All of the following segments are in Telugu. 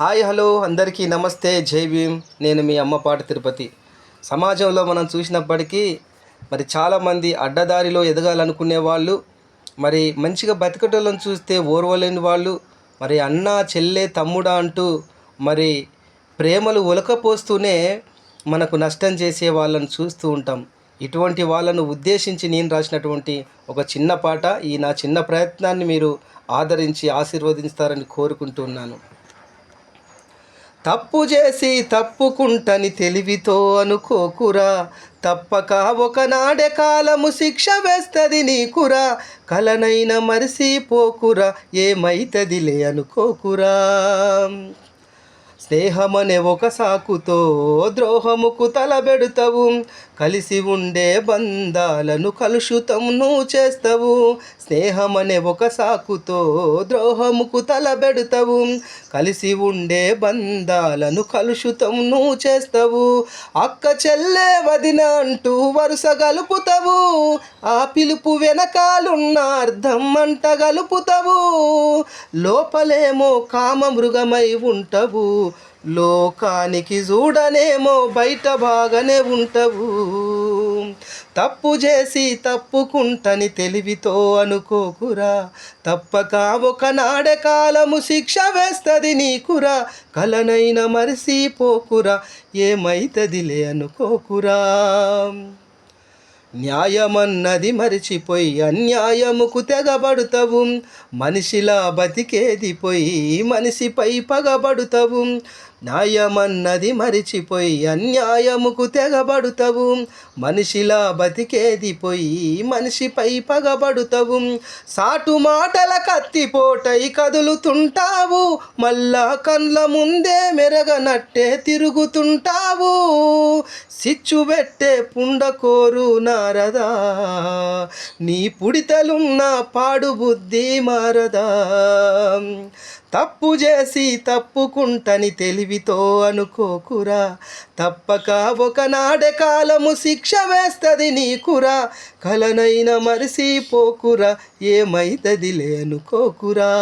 హాయ్ హలో అందరికీ నమస్తే జై భీమ్. నేను మీ అమ్మపాటి తిరుపతి. సమాజంలో మనం చూసినప్పటికీ మరి చాలామంది అడ్డదారిలో ఎదగాలనుకునే వాళ్ళు, మరి మంచిగా బతికటోళ్ళని చూస్తే ఓర్వలేని వాళ్ళు, మరి అన్న చెల్లె తమ్ముడా అంటూ మరి ప్రేమలు ఒలకపోస్తూనే మనకు నష్టం చేసే వాళ్ళని చూస్తూ ఉంటాం. ఇటువంటి వాళ్ళను ఉద్దేశించి నేను రాసినటువంటి ఒక చిన్న పాట. ఈ నా చిన్న ప్రయత్నాన్ని మీరు ఆదరించి ఆశీర్వదిస్తారని కోరుకుంటున్నాను. తప్పు చేసి తప్పుకుంటని తెలివితో అనుకోకురా, తప్పక ఒకనాడే కాలము శిక్ష వేస్తది నీకురా. కలనైన మరిసిపోకురా, ఏమైతదిలే అనుకోకురా. స్నేహమనే ఒక సాకుతో ద్రోహముకు తలబెడతావు, కలిసి ఉండే బంధాలను కలుషితం నువ్వు చేస్తావు. స్నేహమనే ఒక సాకుతో ద్రోహముకు తలబెడతావు, కలిసి ఉండే బంధాలను కలుషితం నువ్వు చేస్తావు. అక్క చెల్లె వదిన అంటూ వరుస గలుపుతావు, ఆ పిలుపు వెనకాలున్న అర్థం అంట గలుపుతావు. లోపలేమో కామ మృగమై ఉంటావు, లోకానికి చూడనేమో బయట బాగానే ఉంటావు. తప్పు చేసి తప్పుకుంటని తెలివితో అనుకోకురా, తప్పక ఒకనాడే కాలము శిక్ష వేస్తది నీకురా. కలనైన మరిసిపోకురా, ఏమైతదిలే అనుకోకురా. న్యాయమన్నది మరిచిపోయి అన్యాయముకు తెగబడుతావు, మనిషిలా బతికేది పోయి మనిషిపై పగబడుతావు. న్యాయమన్నది మరిచిపోయి అన్యాయముకు తెగబడుతావు, మనిషిలా బతికేది పోయి మనిషిపై పగబడుతావు. సాటు మాటల కత్తిపోటై కదులుతుంటావు, మళ్ళా కండ్ల ముందే మెరగనట్టే తిరుగుతుంటావు. సిచ్చు పెట్టే పుండకోరు నారదా, నీ పుడితలున్న పాడు బుద్ధి మారదా. తప్పు చేసి తప్పుకుంటని తెలివితో అనుకోకురా, తప్పక ఒకనాడే కాలము శిక్ష వేస్తది నీకురా. కలనైన మరిసిపోకురా, ఏమైతదిలే అనుకోకురా.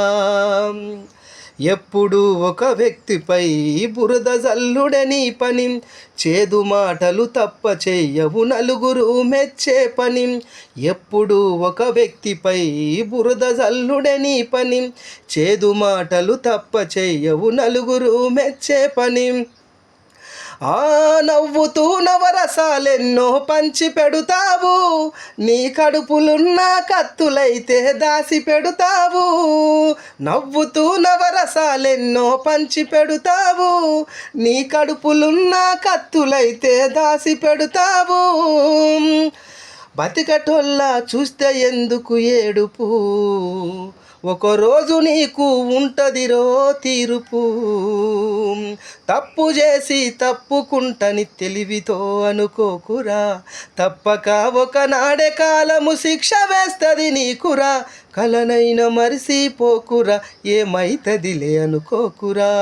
ఎప్పుడు ఒక వ్యక్తిపై బురద జల్లుడే నీ పని, చేదు మాటలు తప్ప చెయ్యవు నలుగురు మెచ్చే పని. ఎప్పుడు ఒక వ్యక్తిపై బురద జల్లుడే నీ పని, చేదు మాటలు తప్ప చెయ్యవు నలుగురు మెచ్చే పని. ఆ నవ్వుతూ నవరసాలెన్నో పంచి పెడుతావు, నీ కడుపులున్న కత్తులైతే దాసి పెడుతావు. నవ్వుతూ నవరసాలెన్నో పంచి పెడుతావు, నీ కడుపులున్న కత్తులైతే దాసి పెడుతావు. బతికటోల్లా చూస్తే ఎందుకు ఏడుపు, ఒకరోజు నీకు ఉంటదిరో తీర్పు. తప్పు చేసి తప్పుకుంటని తెలివితో అనుకోకురా, తప్పక ఒకనాడే కాలము శిక్ష వేస్తది నీకురా. కలనైన మరిసిపోకురా, ఏమైతదిలే అనుకోకురా,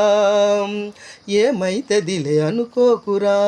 ఏమైతదిలే అనుకోకురా.